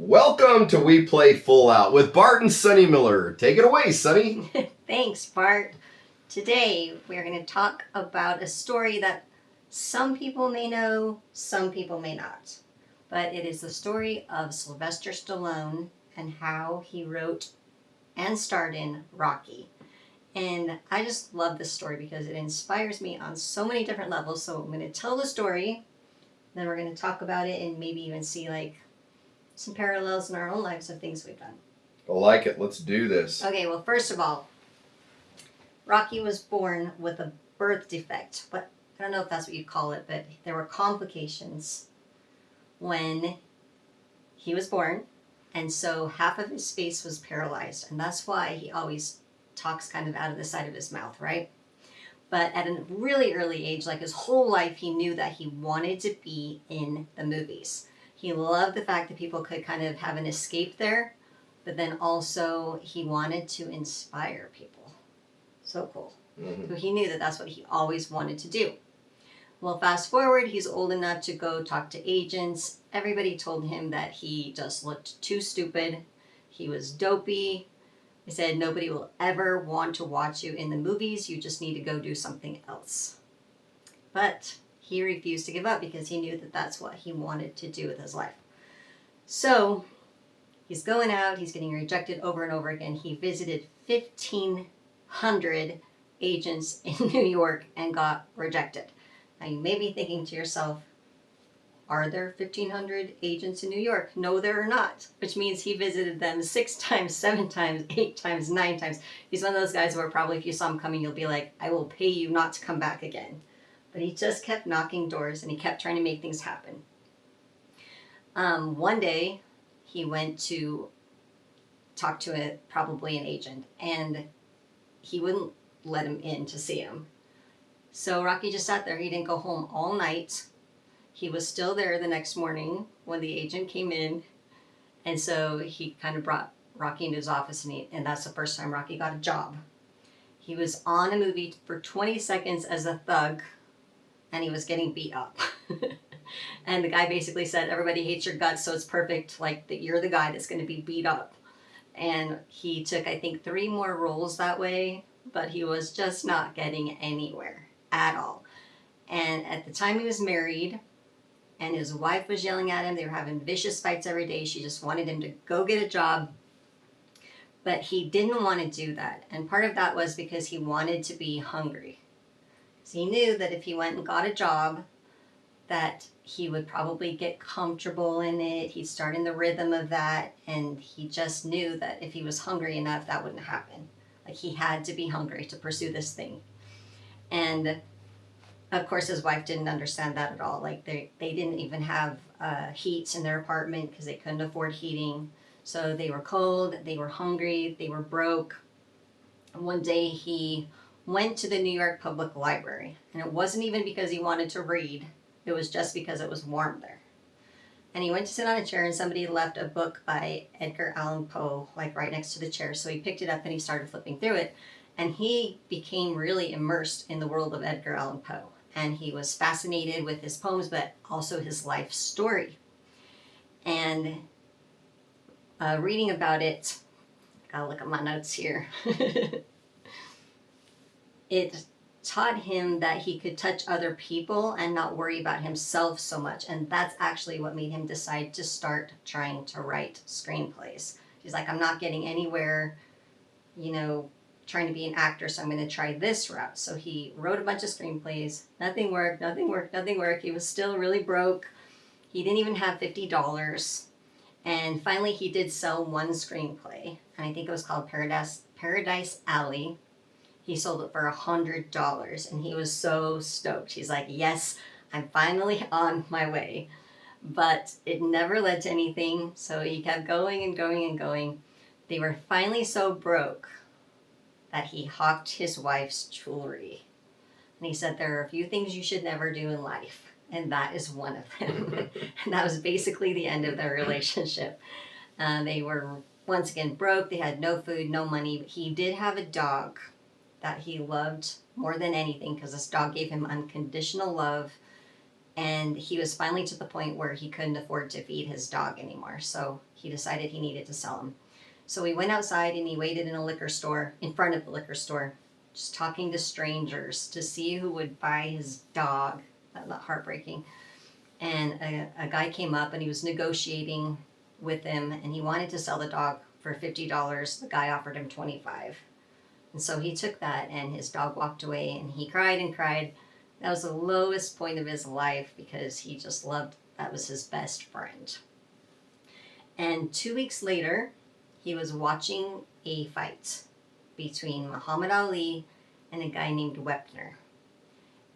Welcome to We Play Full Out with Bart and Sonny Miller. Take it away, Sonny. Thanks, Bart. Today, we're going to talk about a story that some people may know, some people may not. But it is the story of Sylvester Stallone and how he wrote and starred in Rocky. And I just love this story because it inspires me on so many different levels. So I'm going to tell the story, then we're going to talk about it and maybe even see some parallels in our own lives of things we've done. I like it. Let's do this. Okay, well, first of all, Rocky was born with a birth defect. But I don't know if that's what you call it, but there were complications when he was born. And so half of his face was paralyzed. And that's why he always talks kind of out of the side of his mouth, right? But at a really early age, like his whole life, he knew that he wanted to be in the movies. He loved the fact that people could kind of have an escape there, but then also he wanted to inspire people. So cool. Mm-hmm. So he knew that that's what he always wanted to do. Well, fast forward, he's old enough to go talk to agents. Everybody told him that he just looked too stupid. He was dopey. They said, nobody will ever want to watch you in the movies. You just need to go do something else. But he refused to give up because he knew that that's what he wanted to do with his life. So he's going out, he's getting rejected over and over again. He visited 1,500 agents in New York and got rejected. Now you may be thinking to yourself, are there 1,500 agents in New York? No, there are not, which means he visited them 6 times, 7 times, 8 times, 9 times. He's one of those guys where probably if you saw him coming, you'll be like, I will pay you not to come back again. But he just kept knocking doors and he kept trying to make things happen. One day, he went to talk to probably an agent, and he wouldn't let him in to see him. So Rocky just sat there. He didn't go home all night. He was still there the next morning when the agent came in, and so he kind of brought Rocky into his office, and that's the first time Rocky got a job. He was on a movie for 20 seconds as a thug, and he was getting beat up. And the guy basically said, everybody hates your guts, so it's perfect, like that you're the guy that's going to be beat up. And he took, I think, 3 more roles that way, but he was just not getting anywhere at all. And at the time he was married, and his wife was yelling at him. They were having vicious fights every day. She just wanted him to go get a job. But he didn't want to do that. And part of that was because he wanted to be hungry. So he knew that if he went and got a job, that he would probably get comfortable in it. He'd start in the rhythm of that. And he just knew that if he was hungry enough, that wouldn't happen. Like he had to be hungry to pursue this thing. And of course, his wife didn't understand that at all. Like they didn't even have heat in their apartment because they couldn't afford heating. So they were cold, they were hungry, they were broke. And one day he went to the New York Public Library. And it wasn't even because he wanted to read. It was just because it was warm there. And he went to sit on a chair, and somebody left a book by Edgar Allan Poe, like right next to the chair. So he picked it up and he started flipping through it. And he became really immersed in the world of Edgar Allan Poe. And he was fascinated with his poems, but also his life story. And reading about it, gotta look at my notes here. It taught him that he could touch other people and not worry about himself so much. And that's actually what made him decide to start trying to write screenplays. He's like, I'm not getting anywhere, trying to be an actor, so I'm going to try this route. So he wrote a bunch of screenplays. Nothing worked. He was still really broke. He didn't even have $50. And finally he did sell one screenplay, and I think it was called Paradise Alley. He sold it for $100, and he was so stoked. He's like, yes, I'm finally on my way. But it never led to anything, so he kept going and going and going. They were finally so broke that he hawked his wife's jewelry. And he said, there are a few things you should never do in life, and that is one of them. And that was basically the end of their relationship. They were, once again, broke. They had no food, no money. But he did have a dog that he loved more than anything because this dog gave him unconditional love. And he was finally to the point where he couldn't afford to feed his dog anymore. So he decided he needed to sell him. So he went outside and he waited in a liquor store, in front of the liquor store, just talking to strangers to see who would buy his dog. Not heartbreaking. And a guy came up and he was negotiating with him, and he wanted to sell the dog for $50. The guy offered him $25. And so he took that, and his dog walked away, and he cried and cried. That was the lowest point of his life because he just loved, that was his best friend. And 2 weeks later, he was watching a fight between Muhammad Ali and a guy named Wepner.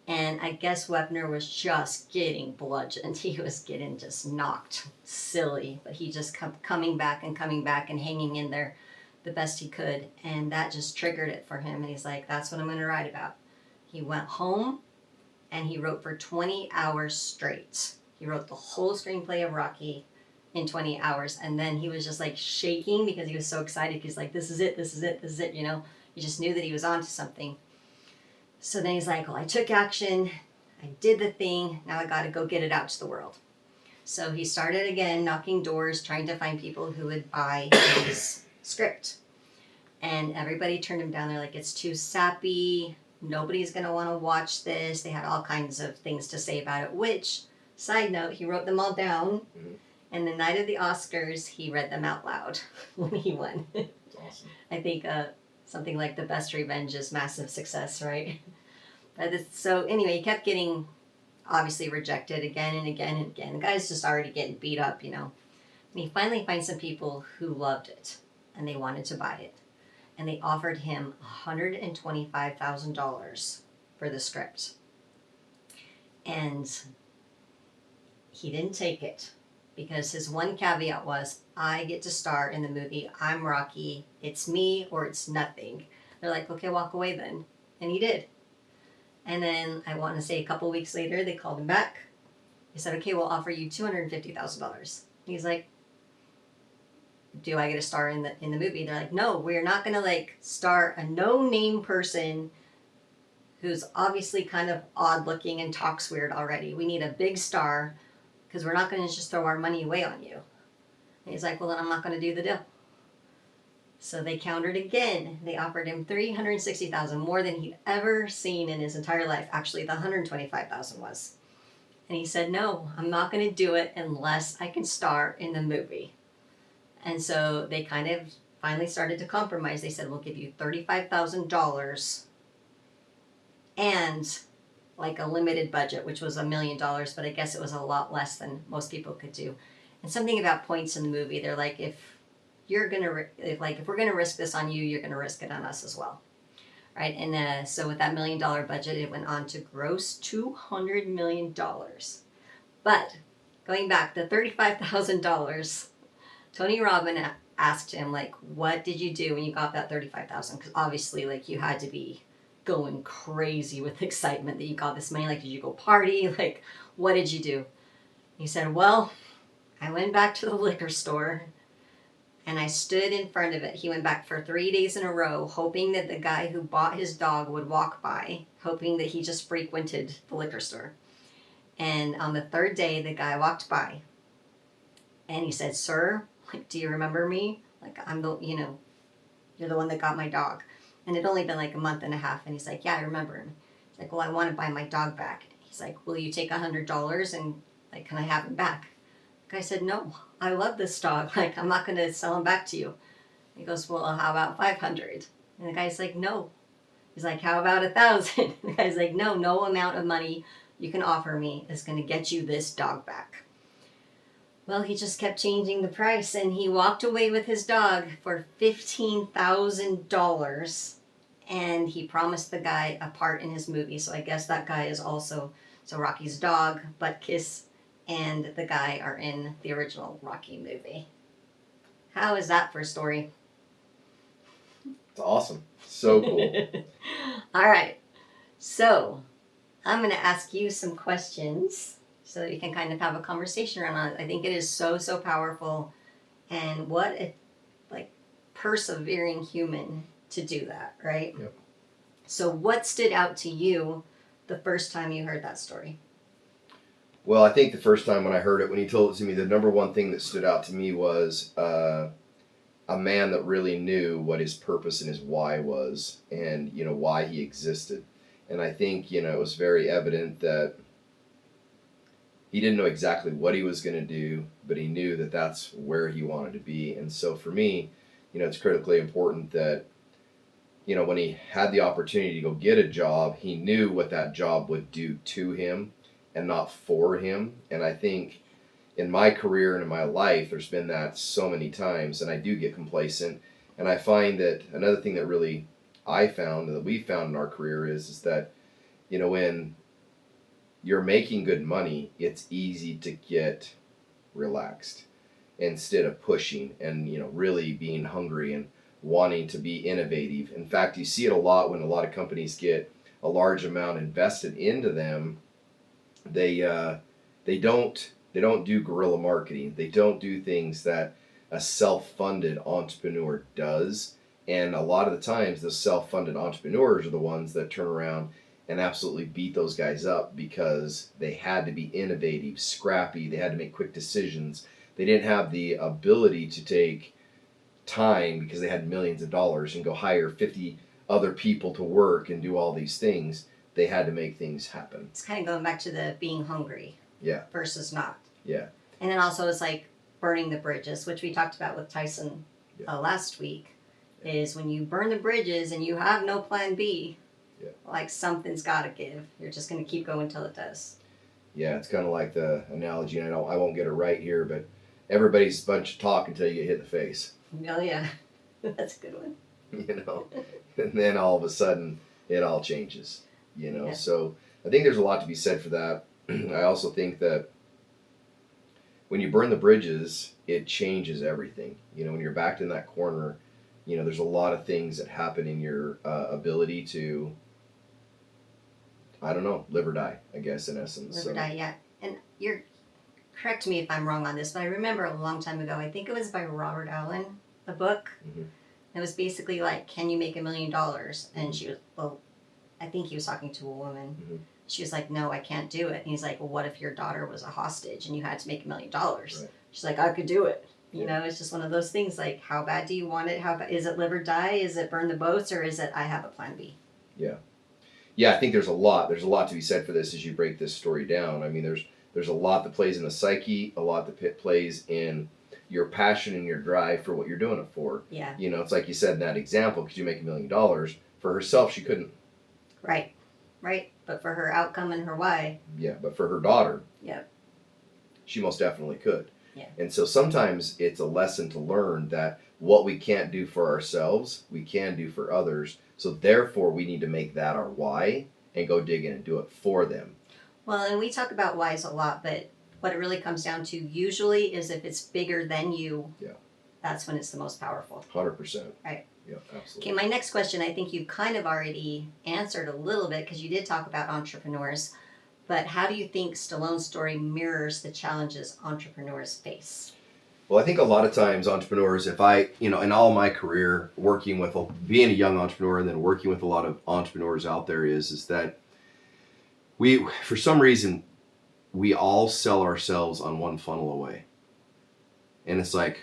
And I guess Wepner was just getting bludgeoned. He was getting just knocked silly, but he just kept coming back and hanging in there the best he could. And that just triggered it for him. And he's like, that's what I'm going to write about. He went home and he wrote for 20 hours straight. He wrote the whole screenplay of Rocky in 20 hours. And then he was just like shaking because he was so excited. He's like, this is it, you know. He just knew that he was onto something. So then he's like, well, I took action. I did the thing. Now I got to go get it out to the world. So he started again, knocking doors, trying to find people who would buy his script. And everybody turned him down. They're like, it's too sappy. Nobody's going to want to watch this. They had all kinds of things to say about it, which, side note, he wrote them all down. Mm-hmm. And the night of the Oscars, he read them out loud when he won. That's awesome. I think something like The Best Revenge is massive success, right? So anyway, he kept getting obviously rejected again and again and again. The guy's just already getting beat up, you know. And he finally finds some people who loved it and they wanted to buy it. And they offered him $125,000 for the script. And he didn't take it because his one caveat was, I get to star in the movie. I'm Rocky. It's me or it's nothing. They're like, okay, walk away then. And he did. And then I want to say a couple weeks later, they called him back. They said, okay, we'll offer you $250,000. He's like, do I get a star in the movie? They're like, no, we're not going to like star a no-name person who's obviously kind of odd looking and talks weird already. We need a big star because we're not going to just throw our money away on you. And he's like, well, then I'm not going to do the deal. So they countered again. They offered him $360,000, more than he'd ever seen in his entire life. Actually, the $125,000 was. And he said, no, I'm not going to do it unless I can star in the movie. And so they kind of finally started to compromise. They said, we'll give you $35,000 and like a limited budget, which was $1 million, but I guess it was a lot less than most people could do. And something about points in the movie, they're like, if we're gonna risk this on you, you're gonna risk it on us as well, right? And so with that $1 million budget, it went on to gross $200 million. But going back, the $35,000, Tony Robbins asked him, like, what did you do when you got that $35,000? Because obviously, like, you had to be going crazy with excitement that you got this money. Like, did you go party? Like, what did you do? He said, well, I went back to the liquor store and I stood in front of it. He went back for 3 days in a row, hoping that the guy who bought his dog would walk by, hoping that he just frequented the liquor store. And on the third day, the guy walked by and he said, sir, like, do you remember me? Like, I'm the, you're the one that got my dog. And it'd only been like a month and a half. And he's like, yeah, I remember him. He's like, well, I want to buy my dog back. He's like, will you take $100 and like, can I have him back? The guy said, no, I love this dog. Like, I'm not going to sell him back to you. He goes, well, how about 500? And the guy's like, no. He's like, how about 1,000? The guy's like, no amount of money you can offer me is going to get you this dog back. Well, he just kept changing the price, and he walked away with his dog for $15,000, and he promised the guy a part in his movie. So I guess that guy is also, so Rocky's dog, Butt Kiss, and the guy are in the original Rocky movie. How is that for a story? It's awesome. So cool. All right. So I'm going to ask you some questions so that we can kind of have a conversation around it. I think it is so, so powerful. And what a persevering human to do that, right? Yep. So what stood out to you the first time you heard that story? Well, I think the first time when I heard it, when he told it to me, the number one thing that stood out to me was a man that really knew what his purpose and his why was, and why he existed. And I think it was very evident that he didn't know exactly what he was going to do, but he knew that that's where he wanted to be. And so for me, it's critically important that when he had the opportunity to go get a job, he knew what that job would do to him and not for him. And I think in my career and in my life, there's been that so many times, and I do get complacent. And I find that another thing that really I found and that we found in our career is that, when you're making good money, it's easy to get relaxed instead of pushing and, really being hungry and wanting to be innovative. In fact, you see it a lot when a lot of companies get a large amount invested into them. They don't do guerrilla marketing. They don't do things that a self-funded entrepreneur does. And a lot of the times, the self-funded entrepreneurs are the ones that turn around and absolutely beat those guys up because they had to be innovative, scrappy. They had to make quick decisions. They didn't have the ability to take time because they had millions of dollars and go hire 50 other people to work and do all these things. They had to make things happen. It's kind of going back to the being hungry. Yeah. Versus not. Yeah. And then also it's like burning the bridges, which we talked about with Tyson last week, is when you burn the bridges and you have no plan B, like something's got to give. You're just going to keep going until it does. Yeah, it's kind of like the analogy, and I won't get it right here, but everybody's a bunch of talk until you get hit in the face. Oh, yeah. That's a good one. And then all of a sudden it all changes, So I think there's a lot to be said for that. I also think that when you burn the bridges, it changes everything. When you're backed in that corner, there's a lot of things that happen in your ability to, live or die, I guess, in essence. Live or die, yeah. And correct me if I'm wrong on this, but I remember a long time ago, I think it was by Robert Allen, the book. Mm-hmm. It was basically like, can you make $1 million? And she was, I think he was talking to a woman. Mm-hmm. She was like, no, I can't do it. And he's like, well, what if your daughter was a hostage and you had to make $1 million? Right. She's like, I could do it. It's just one of those things like, how bad do you want it? Is it live or die? Is it burn the boats? Or is it I have a plan B? Yeah. Yeah, I think there's a lot to be said for this as you break this story down. I mean, there's a lot that plays in the psyche, a lot that plays in your passion and your drive for what you're doing it for. Yeah. It's like you said in that example, could you make $1 million? For herself, she couldn't. Right. But for her outcome and her why. Yeah, but for her daughter, she most definitely could. Yeah. And so sometimes it's a lesson to learn that what we can't do for ourselves, we can do for others. So therefore, we need to make that our why and go dig in and do it for them. Well, and we talk about whys a lot, but what it really comes down to usually is if it's bigger than you, that's when it's the most powerful. 100%. Right. Yeah, absolutely. Okay, my next question, I think you kind of already answered a little bit because you did talk about entrepreneurs, but how do you think Stallone's story mirrors the challenges entrepreneurs face? Well, I think a lot of times entrepreneurs, if I, in all my career, being a young entrepreneur and then working with a lot of entrepreneurs out there is that for some reason, we all sell ourselves on one funnel away. And it's like,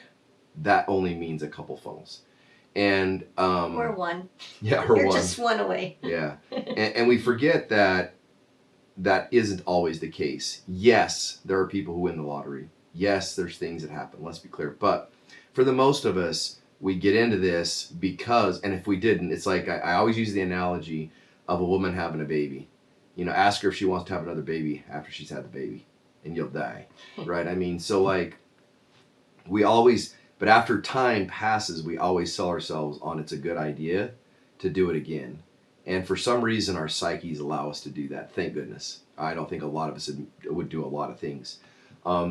that only means a couple funnels. And or one. Yeah, or You're one. just one away. Yeah. And we forget that isn't always the case. Yes, there are people who win the lottery. Yes, there's things that happen. Let's be clear. But for the most of us, we get into this because, and if we didn't, it's like I always use the analogy of a woman having a baby. Ask her if she wants to have another baby after she's had the baby, and you'll die. Right? I mean, so like but after time passes, we always sell ourselves on it's a good idea to do it again. And for some reason, our psyches allow us to do that. Thank goodness. I don't think a lot of us would do a lot of things.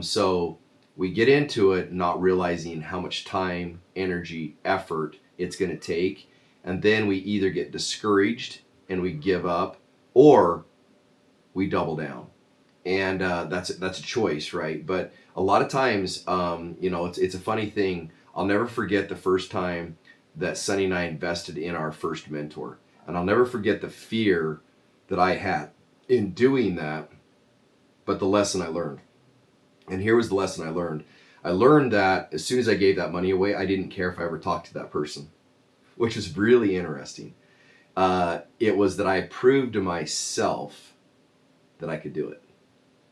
So we get into it not realizing how much time, energy, effort it's going to take. And then we either get discouraged and we give up, or we double down. And that's a choice, right? But a lot of times, it's a funny thing. I'll never forget the first time that Sonny and I invested in our first mentor. And I'll never forget the fear that I had in doing that. but the lesson I learned. And here was the lesson I learned. I learned that as soon as I gave that money away, I didn't care if I ever talked to that person, which is really interesting. It was that I proved to myself that I could do it,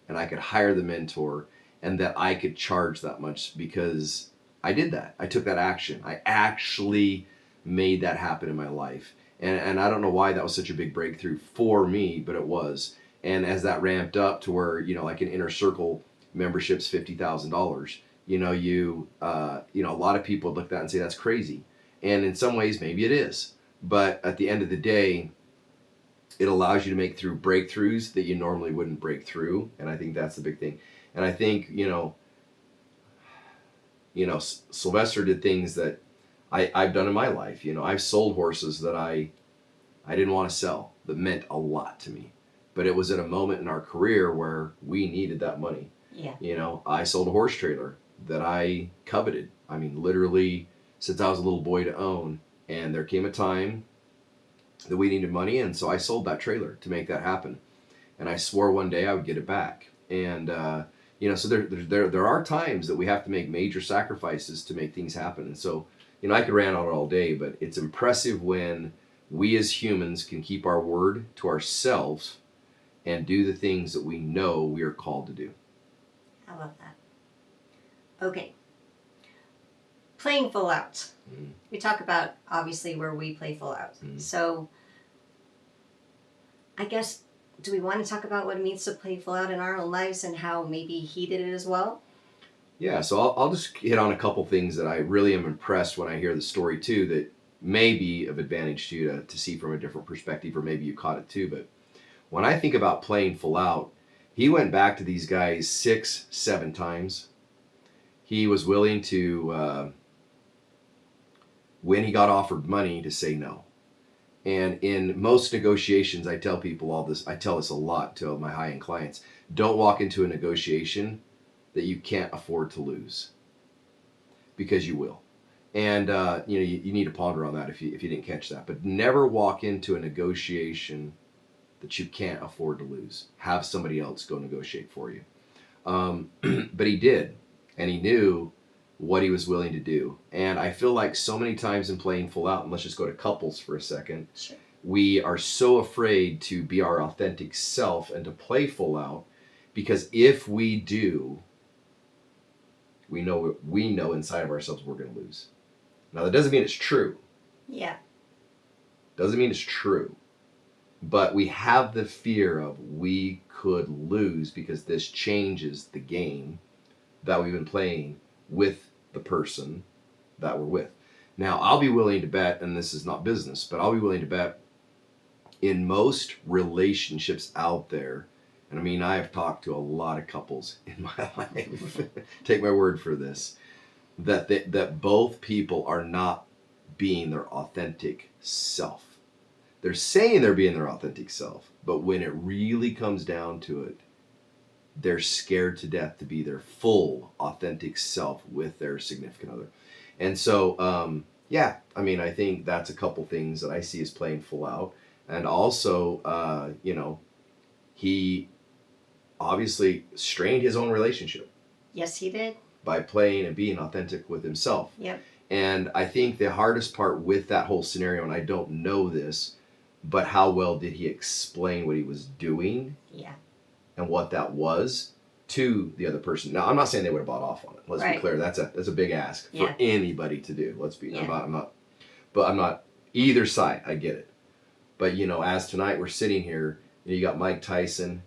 and I could hire the mentor, and that I could charge that much because I did that. I took that action. I actually made that happen in my life. And I don't know why that was such a big breakthrough for me, but it was. And as that ramped up to where, like an inner circle membership's $50,000, a lot of people look at that and say, that's crazy. And in some ways, maybe it is. But at the end of the day, it allows you to make through breakthroughs that you normally wouldn't break through. And I think that's the big thing. And I think, Sylvester did things that I've done in my life. I've sold horses that I didn't want to sell, that meant a lot to me. But it was at a moment in our career where we needed that money. Yeah. I sold a horse trailer that I coveted. I mean, literally since I was a little boy to own. And there came a time that we needed money, and so I sold that trailer to make that happen. And I swore one day I would get it back. And so there are times that we have to make major sacrifices to make things happen. And so I could rant on it all day, but it's impressive when we as humans can keep our word to ourselves and do the things that we know we are called to do. I love that. Okay. Playing full out. We talk about, obviously, where we play full out. So, I guess, do we want to talk about what it means to play full out in our own lives and how maybe he did it as well? Yeah, so I'll just hit on a couple things that I really am impressed when I hear the story, too, that may be of advantage to you to see from a different perspective, or maybe you caught it, too. But when I think about playing full out, he went back to these guys 6, 7 times. He was willing to, when he got offered money, to say no. And in most negotiations, I tell people all this, I tell this a lot to my high-end clients, don't walk into a negotiation that you can't afford to lose, because you will. And you need to ponder on that if you didn't catch that. But never walk into a negotiation that you can't afford to lose. Have somebody else go negotiate for you. But he did, and he knew what he was willing to do. And I feel like so many times in playing full out, and let's just go to couples for a second, Sure. We are so afraid to be our authentic self and to play full out, because if we do, we know inside of ourselves we're going to lose. Now, that doesn't mean it's true. Yeah. Doesn't mean it's true. But we have the fear of we could lose because this changes the game that we've been playing with the person that we're with. Now, I'll be willing to bet, and this is not business, but I'll be willing to bet in most relationships out there, and I mean, I have talked to a lot of couples in my life, take my word for this, that both people are not being their authentic self. They're saying they're being their authentic self, but when it really comes down to it, they're scared to death to be their full authentic self with their significant other. And so, I think that's a couple things that I see as playing full out. And also, he obviously strained his own relationship. Yes, he did. By playing and being authentic with himself. Yep. And I think the hardest part with that whole scenario, and I don't know this, but how well did he explain what he was doing? Yeah. And what that was to the other person. Now, I'm not saying they would have bought off on it. Let's be clear. That's a big ask for anybody to do. Let's be. Yeah. I'm not either side. I get it. But as tonight we're sitting here, you got Mike Tyson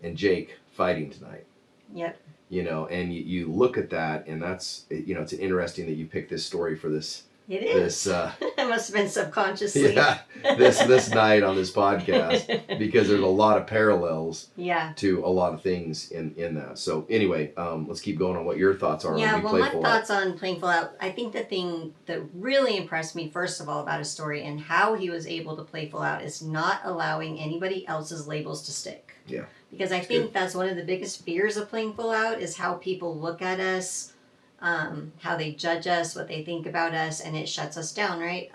and Jake fighting tonight. Yep. And you look at that, and that's it's interesting that you picked this story for this. It is. It must have been subconsciously. Yeah, this night on this podcast, because there's a lot of parallels. Yeah. To a lot of things in that. So anyway, let's keep going on what your thoughts are. Yeah, when we well, play my full thoughts out. on playing full out. I think the thing that really impressed me, first of all, about his story and how he was able to play full out is not allowing anybody else's labels to stick. Yeah. Because I think that's one of the biggest fears of playing full out is how people look at us, how they judge us, what they think about us, and it shuts us down, right?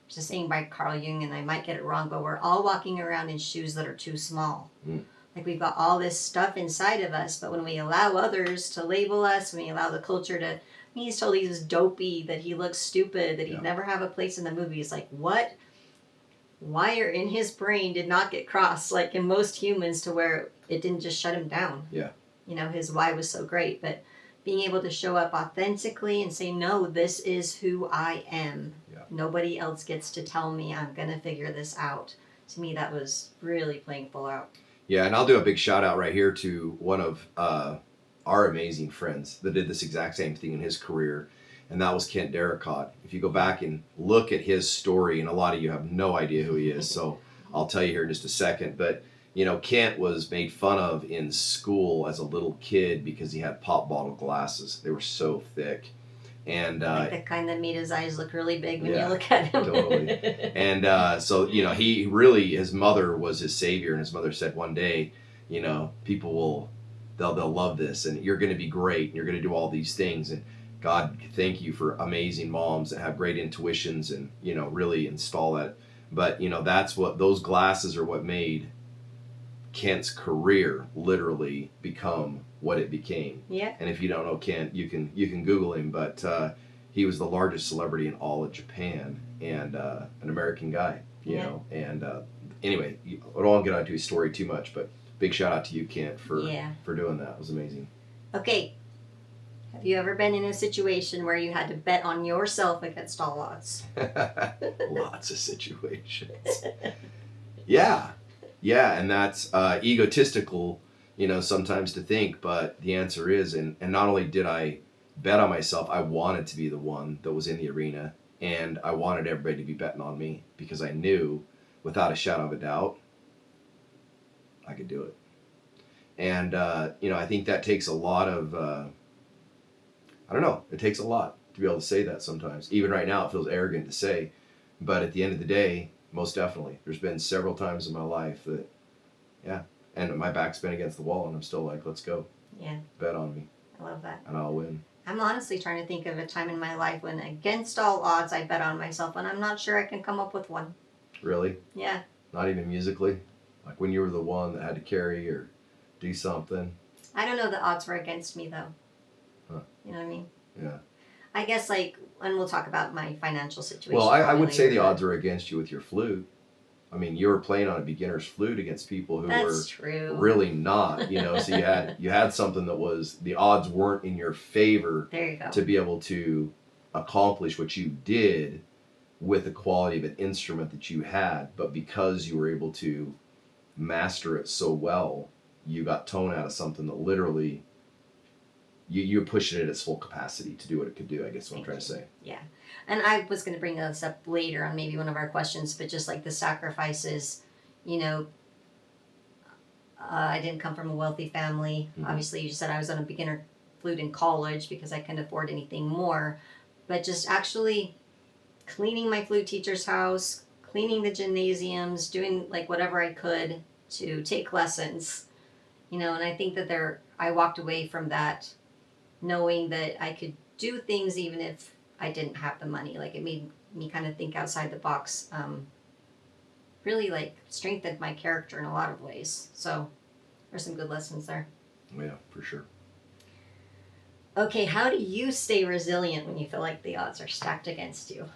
Just saying by Carl Jung, and I might get it wrong, but we're all walking around in shoes that are too small. Like we've got all this stuff inside of us, but when we allow others to label us, when we allow the culture to, he's told he's dopey, that he looks stupid, that he'd never have a place in the movie. It's like, what wire in his brain did not get crossed, like in most humans, to where it didn't just shut him down? Yeah. You know, his why was so great, but being able to show up authentically and say, no, this is who I am. Yeah. Nobody else gets to tell me I'm going to figure this out. To me, that was really playing full out. Yeah, and I'll do a big shout out right here to one of our amazing friends that did this exact same thing in his career, and that was Kent Darracott. If you go back and look at his story, and a lot of you have no idea who he is, so I'll tell you here in just a second, but you know, Kent was made fun of in school as a little kid because he had pop bottle glasses. They were so thick. And like the kind that made his eyes look really big when yeah, you look at him. Totally. And so, you know, he really, his mother was his savior, and his mother said one day, you know, people will, they'll love this, and you're going to be great, and you're going to do all these things, and God, thank you for amazing moms that have great intuitions and, you know, really install that. But, you know, that's what, those glasses are what made Kent's career literally become what it became. Yeah. And if you don't know Kent, you can Google him, but he was the largest celebrity in all of Japan, and an American guy, you know. And anyway, I don't want to get onto his story too much, but big shout out to you, Kent, for doing that. It was amazing. Okay. Have you ever been in a situation where you had to bet on yourself against all odds? Lots of situations. Yeah, and that's egotistical, you know, sometimes to think, but the answer is, and not only did I bet on myself, I wanted to be the one that was in the arena, and I wanted everybody to be betting on me because I knew, without a shadow of a doubt, I could do it. And, you know, I think that takes a lot of, I don't know, it takes a lot to be able to say that sometimes. Even right now, it feels arrogant to say, but at the end of the day, most definitely. There's been several times in my life that, yeah, and my back's been against the wall, and I'm still like, let's go. Yeah. Bet on me. I love that. And I'll win. I'm honestly trying to think of a time in my life when, against all odds, I bet on myself, and I'm not sure I can come up with one. Really? Yeah. Not even musically? Like when you were the one that had to carry or do something? I don't know, the odds were against me, though. Huh. You know what I mean? Yeah. I guess, like, and we'll talk about my financial situation. Well, I would say the later, odds are against you with your flute. I mean, you were playing on a beginner's flute against people who were true. really not, you know, so you had something that was, the odds weren't in your favor. There you go. To be able to accomplish what you did with the quality of an instrument that you had, but because you were able to master it so well, you got tone out of something that literally you pushed it at its full capacity to do what it could do, I guess what I'm trying to say. Yeah. And I was going to bring this up later on maybe one of our questions, but just like the sacrifices, you know, I didn't come from a wealthy family. Mm-hmm. Obviously, you just said I was on a beginner flute in college because I couldn't afford anything more. But just actually cleaning my flute teacher's house, cleaning the gymnasiums, doing like whatever I could to take lessons, you know, and I think that I walked away from that knowing that I could do things even if I didn't have the money. Like, it made me kind of think outside the box. Really, like, strengthened my character in a lot of ways. So there's some good lessons there. Yeah, for sure. Okay, how do you stay resilient when you feel like the odds are stacked against you?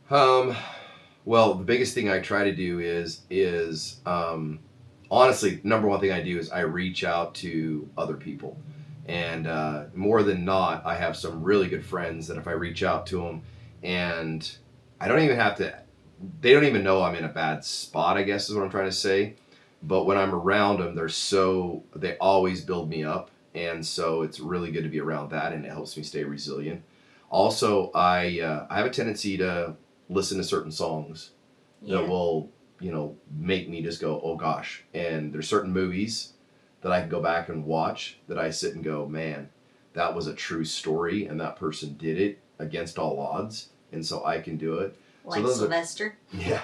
Well, the biggest thing I try to do is honestly, number one thing I do is I reach out to other people. And more than not, I have some really good friends that if I reach out to them, and I don't even have to, they don't even know I'm in a bad spot, I guess is what I'm trying to say. But when I'm around them, they always build me up. And so it's really good to be around that, and it helps me stay resilient. Also, I have a tendency to listen to certain songs that will, you know, make me just go, oh gosh. And there's certain movies that I can go back and watch that I sit and go, man, that was a true story, and that person did it against all odds, and so I can do it. Like so Sylvester? Yeah.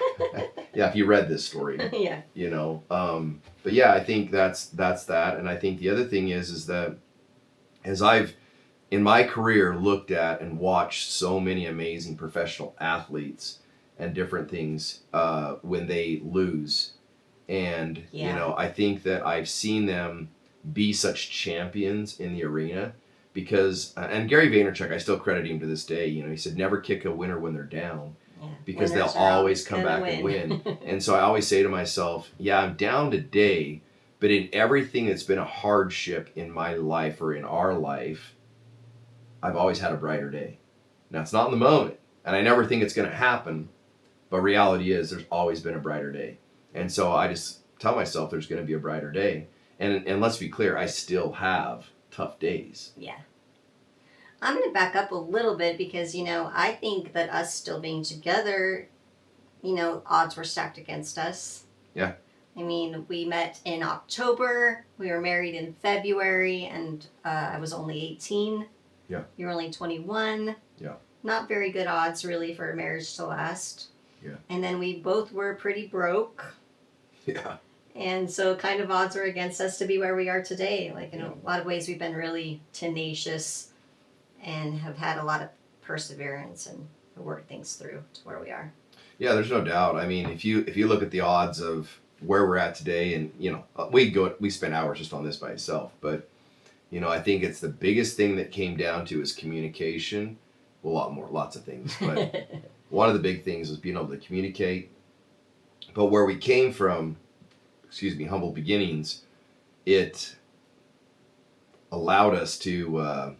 Yeah, if you read this story. Yeah. You know, but yeah, I think that's that. And I think the other thing is that as I've, in my career, looked at and watched so many amazing professional athletes and different things when they lose, And, you Yeah. know, I think that I've seen them be such champions in the arena because, and Gary Vaynerchuk, I still credit him to this day. You know, he said, never kick a winner when they're down Yeah. because Winners they'll are always come gonna back and win. And so I always say to myself, yeah, I'm down today, but in everything that's been a hardship in my life or in our life, I've always had a brighter day. Now, it's not in the moment, and I never think it's going to happen, but reality is there's always been a brighter day. And so I just tell myself there's going to be a brighter day. And let's be clear, I still have tough days. Yeah. I'm going to back up a little bit because, you know, I think that us still being together, you know, odds were stacked against us. Yeah. I mean, we met in October, we were married in February, and I was only 18. Yeah. You were only 21. Yeah. Not very good odds, really, for a marriage to last. Yeah. And then we both were pretty broke. Yeah. And so kind of odds were against us to be where we are today. Like, in a lot of ways, we've been really tenacious and have had a lot of perseverance and worked things through to where we are. Yeah, there's no doubt. I mean, if you look at the odds of where we're at today, and you know, we spend hours just on this by itself, but you know, I think it's the biggest thing that came down to is communication. Well, lots of things, but one of the big things was being able to communicate. But where we came from, humble beginnings, it allowed us to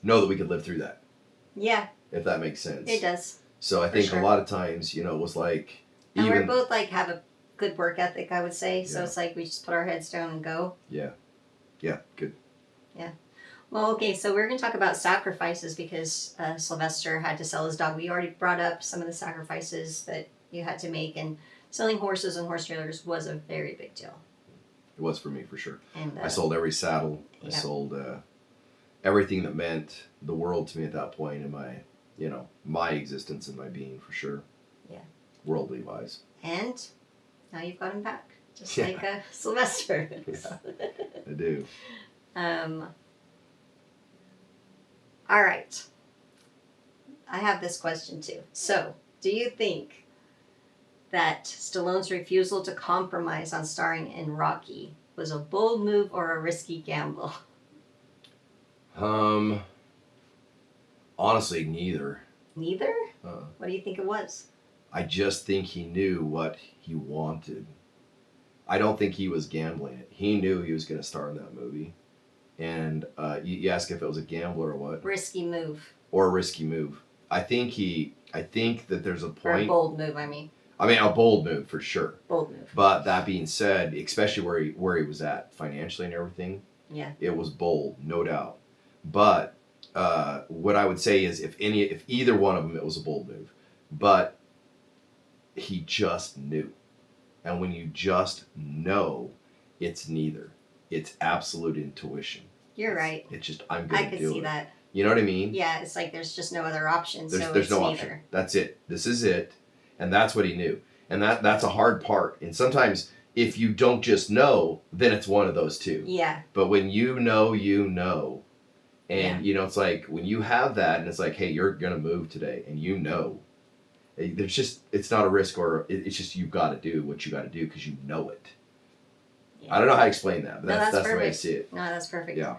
know that we could live through that. Yeah, If that makes sense. it does. So I think sure. a lot of times, you know, it was like And even we're both like have a good work ethic, I would say. So Yeah. it's like we just put our heads down and go. yeah, good. Well, okay, so we're going to talk about sacrifices because Sylvester had to sell his dog. We already brought up some of the sacrifices that you had to make, and selling horses and horse trailers was a very big deal. It was for me for sure. And I sold every saddle. I Yeah. sold everything that meant the world to me at that point in my, you know, my existence and my being for sure. Yeah. Worldly wise. And now you've got him back, just Yeah. like Sylvester. Yeah. I do. All right. I have this question too. So, do you think that Stallone's refusal to compromise on starring in Rocky was a bold move or a risky gamble? Honestly, neither. Neither? Uh, What do you think it was? I just think he knew what he wanted. I don't think he was gambling it. He knew he was going to star in that movie. And you ask if it was a gamble or what? Risky move. Or a risky move. I think that there's a Or a point. bold move, I mean. I mean, a bold move for sure. Bold move. But that being said, especially where he was at financially and everything, Yeah. it was bold, no doubt. But what I would say is, if either one of them, it was a bold move. But he just knew, and when you just know, it's neither. It's absolute intuition. You're right. It's just I'm I gonna do it. could see that. You know what I mean? Yeah, it's like there's just no other option. So There's it's no neither. option. That's it. This is it, and that's what he knew. And that's a hard part. And sometimes if you don't just know, then it's one of those two. Yeah. But when you know, and Yeah. you know, it's like when you have that, and it's like, hey, you're gonna move today, and you know, there's just it's not a risk, or it's just you've got to do what you got to do because you know it. Yeah. I don't know how to explain that, but No, that's the way I perfect. see it. No, that's perfect. Yeah.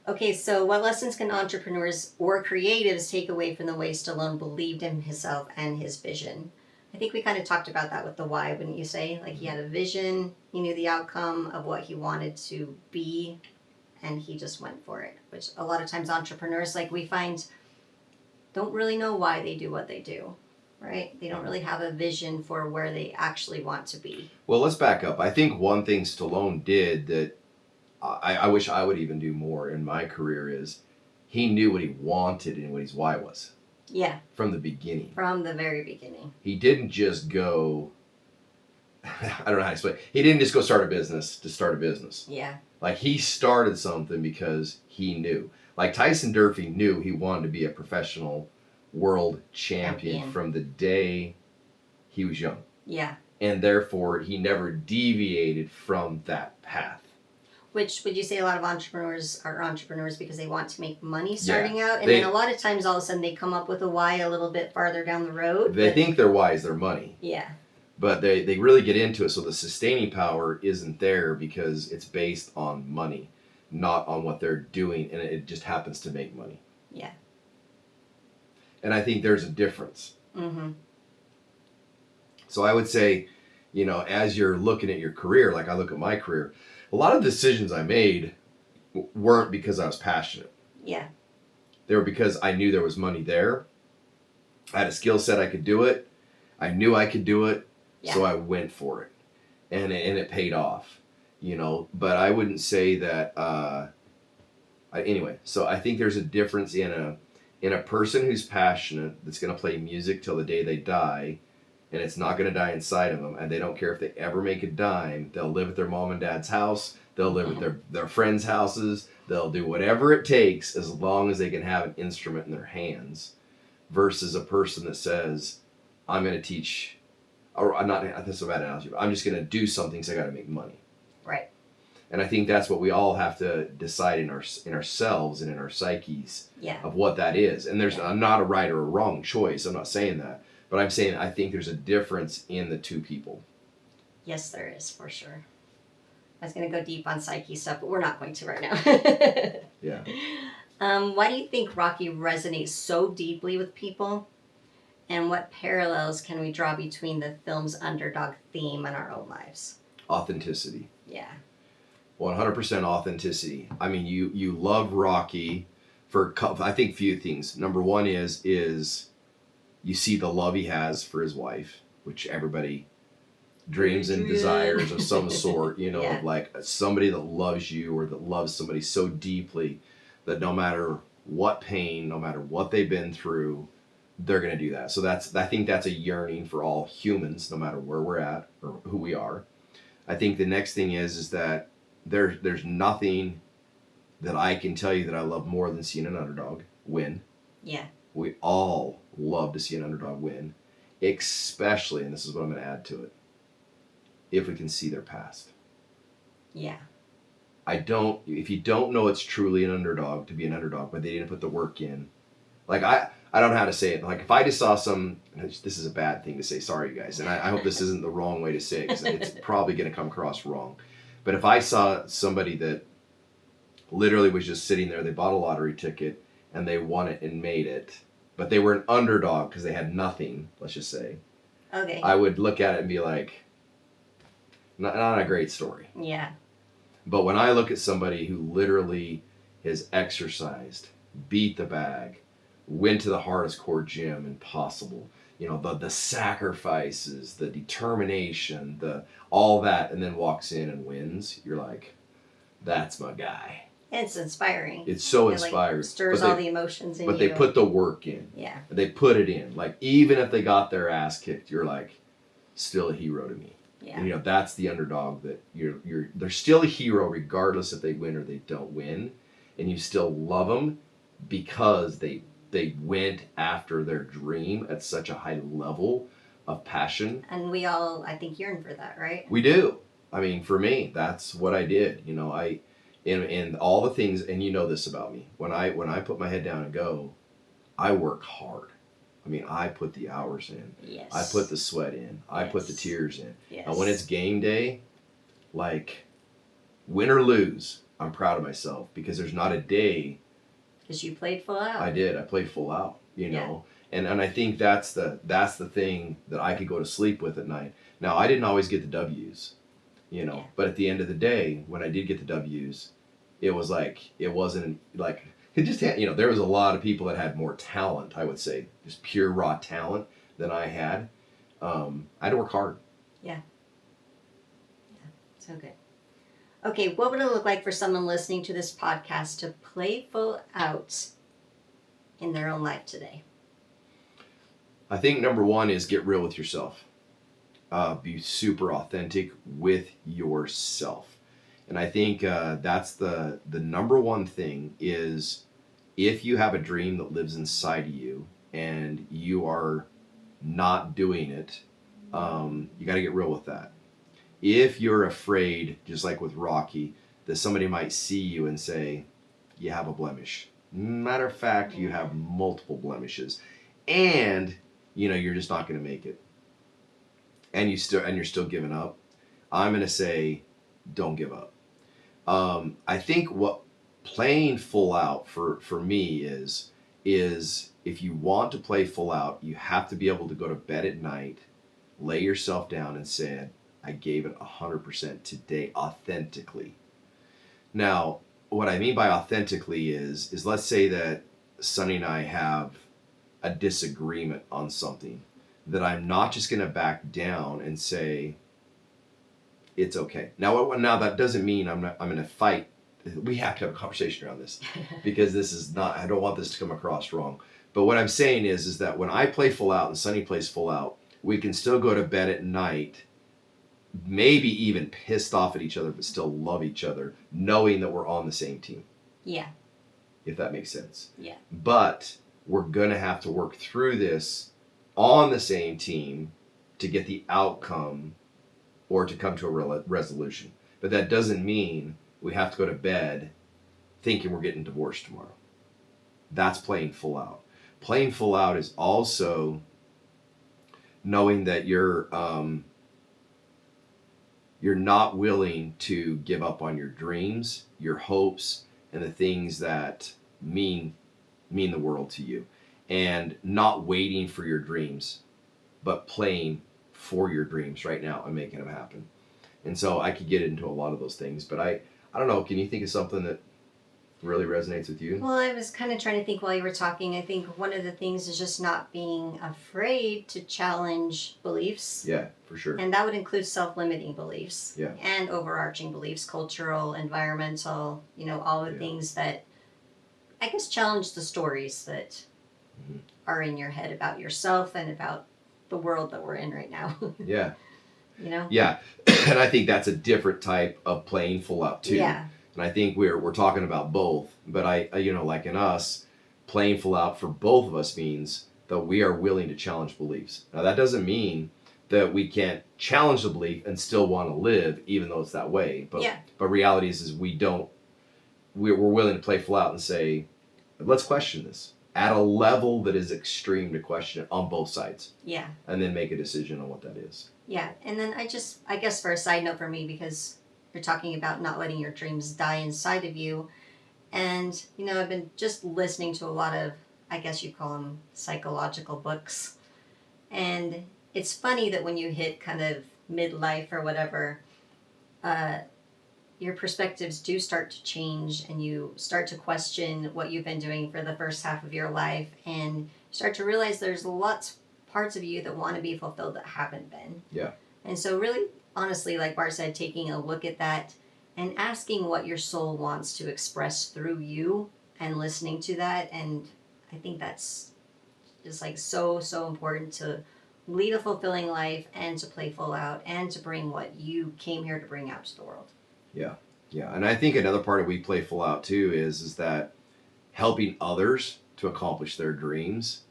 Okay, so what lessons can entrepreneurs or creatives take away from the way Stallone believed in himself and his vision? I think we kind of talked about that with the why, wouldn't you say? Like he had a vision, he knew the outcome of what he wanted to be, and he just went for it. Which a lot of times entrepreneurs, like we find, don't really know why they do what they do, right? They don't really have a vision for where they actually want to be. Well, let's back up. I think one thing Stallone did that I wish I would even do more in my career is he knew what he wanted and what his why was. Yeah. From the beginning. From the very beginning. He didn't just go, I don't know how to explain. He didn't just go start a business to start a business. Yeah. Like he started something because he knew. Like Tyson Durfee knew he wanted to be a professional world champion from the day he was young. Yeah. And therefore he never deviated from that path. Which would you say a lot of entrepreneurs are entrepreneurs because they want to make money starting out? And They- then a lot of times all of a sudden they come up with a why a little bit farther down the road. They but- think their why is their money. Yeah. But they really get into it, so the sustaining power isn't there because it's based on money, not on what they're doing, and it just happens to make money. Yeah. And I think there's a difference. Mm-hmm. So I would say, you know, as you're looking at your career, like I look at my career, a lot of decisions I made weren't because I was passionate. Yeah. They were because I knew there was money there. I had a skill set, I could do it. I knew I could do it, so I went for it. And it paid off, you know. But I wouldn't say that, anyway, so I think there's a difference in a person who's passionate, that's going to play music till the day they die, and it's not going to die inside of them, and they don't care if they ever make a dime. They'll live at their mom and dad's house. They'll live at their friends' houses. They'll do whatever it takes as long as they can have an instrument in their hands, versus a person that says, I'm going to teach, or I'm not, that's a bad analogy, but I'm just going to do something because I got to make money. Right. And I think that's what we all have to decide in ourselves and in our psyches of what that is. And there's not a right or a wrong choice. I'm not saying that. But I'm saying I think there's a difference in the two people. Yes, there is, for sure. I was going to go deep on psyche stuff, but we're not going to right now. Yeah. Why do you think Rocky resonates so deeply with people? And what parallels can we draw between the film's underdog theme and our own lives? Authenticity. Yeah. 100% authenticity. I mean, you love Rocky for, I think, few things. Number one is you see the love he has for his wife, which everybody dreams and desires of some sort, you know, of like somebody that loves you or that loves somebody so deeply that no matter what pain, no matter what they've been through, they're going to do that. So I think that's a yearning for all humans, no matter where we're at or who we are. I think the next thing is that there's nothing that I can tell you that I love more than seeing an underdog win. Yeah. We all love to see an underdog win, especially, and this is what I'm going to add to it, if we can see their past. Yeah. If you don't know it's truly an underdog to be an underdog, but they didn't put the work in. Like, I don't know how to say it. Like, if I just saw this is a bad thing to say, sorry you guys, and I hope this isn't the wrong way to say it, because it's probably going to come across wrong. But if I saw somebody that literally was just sitting there, they bought a lottery ticket, and they won it and made it, but they were an underdog because they had nothing, let's just say. Okay. I would look at it and be like, not a great story. Yeah. But when I look at somebody who literally has exercised, beat the bag, went to the hardest core gym impossible, you know, the sacrifices, the determination, all that, and then walks in and wins, you're like, that's my guy. It's inspiring. It's so It inspiring. stirs all the emotions in you. But they put the work in. Yeah. They put it in. Like, even if they got their ass kicked, you're like, still a hero to me. Yeah. And, you know, that's the underdog that they're still a hero regardless if they win or they don't win. And you still love them because they went after their dream at such a high level of passion. And we all, I think, yearn for that, right? We do. I mean, for me, that's what I did. You know, in all the things, and you know this about me, when I put my head down and go, I work hard. I mean, I put the hours in. Yes. I put the sweat in. I put the tears in. Yes. And when it's game day, like, win or lose, I'm proud of myself because there's not a day. Because you played full out. I did. I played full out, you know. And I think that's the thing that I could go to sleep with at night. Now, I didn't always get the W's, you know. But at the end of the day, when I did get the W's, it was like, it wasn't like, it just had, you know, there was a lot of people that had more talent, I would say, just pure raw talent than I had. I had to work hard. Yeah. So good. Okay, what would it look like for someone listening to this podcast to play full out in their own life today? I think number one is get real with yourself. Be super authentic with yourself. And I think that's the number one thing is if you have a dream that lives inside of you and you are not doing it, you got to get real with that. If you're afraid, just like with Rocky, that somebody might see you and say, you have a blemish. Matter of fact, you have multiple blemishes. And, you know, you're just not going to make it. and you're still giving up, I'm going to say don't give up. I think what playing full out for me is if you want to play full out, you have to be able to go to bed at night, lay yourself down and say, I gave it 100% today authentically. Now, what I mean by authentically is let's say that Sonny and I have a disagreement on something, that I'm not just going to back down and say it's okay. Now that doesn't mean I'm going to fight. We have to have a conversation around this because this is not, I don't want this to come across wrong. But what I'm saying is that when I play full out and Sonny plays full out, we can still go to bed at night, maybe even pissed off at each other, but still love each other, knowing that we're on the same team. Yeah. If that makes sense. Yeah. But we're going to have to work through this on the same team to get the outcome or to come to a resolution. But that doesn't mean we have to go to bed thinking we're getting divorced tomorrow. That's playing full out. Playing full out is also knowing that you're not willing to give up on your dreams, your hopes, and the things that mean the world to you, and not waiting for your dreams, but playing for your dreams right now and making them happen. And so I could get into a lot of those things, but I don't know. Can you think of something that really resonates with you? Well, I was kind of trying to think while you were talking. I think one of the things is just not being afraid to challenge beliefs. Yeah, for sure. And that would include self-limiting beliefs. Yeah. And overarching beliefs, cultural, environmental, all the Yeah. things that, I guess, challenge the stories that are in your head about yourself and about the world that we're in right now. Yeah. Yeah. And I think that's a different type of playing full out too. Yeah. And I think we're talking about both, but I like in us, playing full out for both of us means that we are willing to challenge beliefs. Now that doesn't mean that we can't challenge the belief and still want to live, even though it's that way. But reality is we're willing to play full out and say, let's question this at a level that is extreme to question it on both sides. Yeah. And then make a decision on what that is. Yeah. And then I guess for a side note for me, because you're talking about not letting your dreams die inside of you. And, I've been just listening to a lot of, I guess you call them psychological books. And it's funny that when you hit kind of midlife or whatever, your perspectives do start to change and you start to question what you've been doing for the first half of your life. And you start to realize there's parts of you that want to be fulfilled that haven't been. Yeah. And so really, honestly, like Bart said, taking a look at that and asking what your soul wants to express through you and listening to that. And I think that's just like so, so important to lead a fulfilling life and to play full out and to bring what you came here to bring out to the world. Yeah. Yeah. And I think another part of we play full out too is that helping others to accomplish their dreams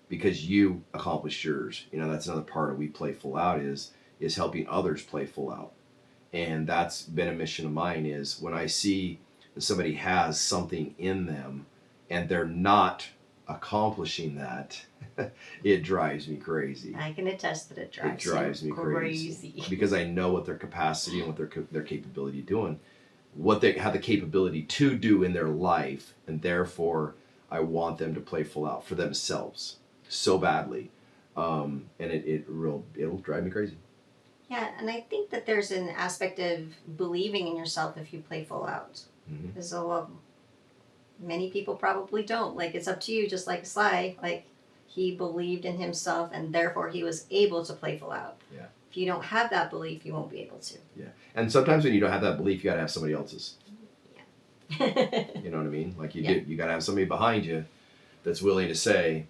because you accomplished yours. That's another part of we play full out is helping others play full out. And that's been a mission of mine is when I see that somebody has something in them and they're not accomplishing that, it drives me crazy. I can attest that it drives me crazy. Because I know what their capacity and what their capability of doing, what they have the capability to do in their life, and therefore I want them to play full out for themselves so badly, and it'll drive me crazy. Yeah, and I think that there's an aspect of believing in yourself if you play full out. Because many people probably don't. Like, it's up to you, just like Sly. Like, he believed in himself, and therefore he was able to play full out. Yeah. If you don't have that belief, you won't be able to. Yeah. And sometimes when you don't have that belief, you got to have somebody else's. Yeah. You know what I mean? Like you do. You got to have somebody behind you that's willing to say,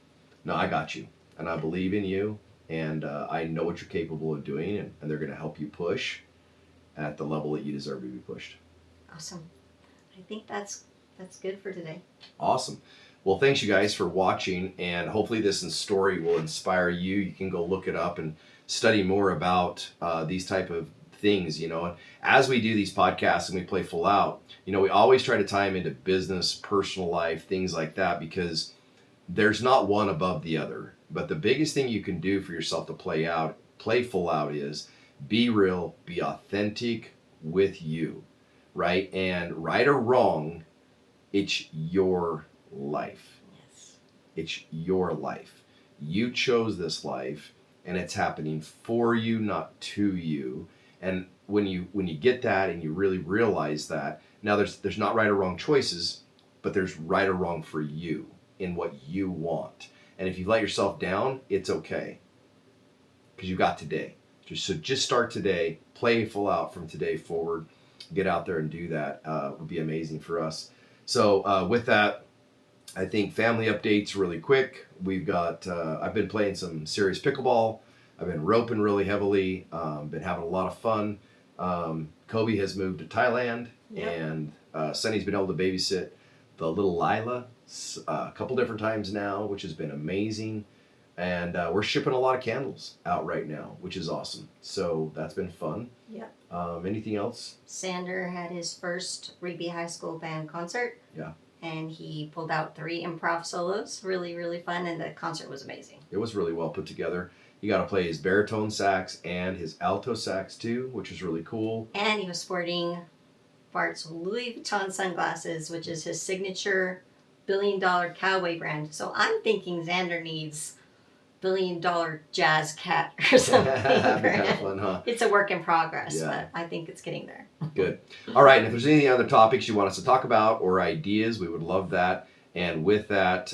no, I got you. And I believe in you. And I know what you're capable of doing. And they're going to help you push at the level that you deserve to be pushed. Awesome. I think that's good for today. Awesome. Well, thanks you guys for watching, and hopefully this story will inspire you. You can go look it up and study more about these type of things, And as we do these podcasts and we play full out, we always try to tie them into business, personal life, things like that, because there's not one above the other. But the biggest thing you can do for yourself to play full out is be real, be authentic with you, right? And right or wrong, it's your life. Yes. It's your life. You chose this life, and it's happening for you, not to you. And when you get that and you really realize that, now there's not right or wrong choices, but there's right or wrong for you in what you want. And if you let yourself down, it's okay, because you got today. So just start today, play full out from today forward, get out there and do that. Would be amazing for us. So with that, I think family updates really quick. We've got, I've been playing some serious pickleball. I've been roping really heavily, been having a lot of fun. Kobe has moved to Thailand, Yep. and Sunny's been able to babysit the little Lila a couple different times now, which has been amazing. And we're shipping a lot of candles out right now, which is awesome. So that's been fun. Yep. Anything else? Sander had his first Rigby High School band concert. Yeah. And he pulled out 3 improv solos. Really, really fun. And the concert was amazing. It was really well put together. He got to play his baritone sax and his alto sax too, which is really cool. And he was sporting Bart's Louis Vuitton sunglasses, which is his signature $1 billion cowboy brand. So I'm thinking Xander needs $1 billion jazz cat or something. That'd be kind of fun, huh? It's a work in progress, Yeah. but I think it's getting there. Good. All right. And if there's any other topics you want us to talk about or ideas, we would love that. And with that,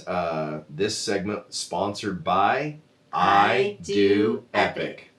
this segment sponsored by I Do Epic.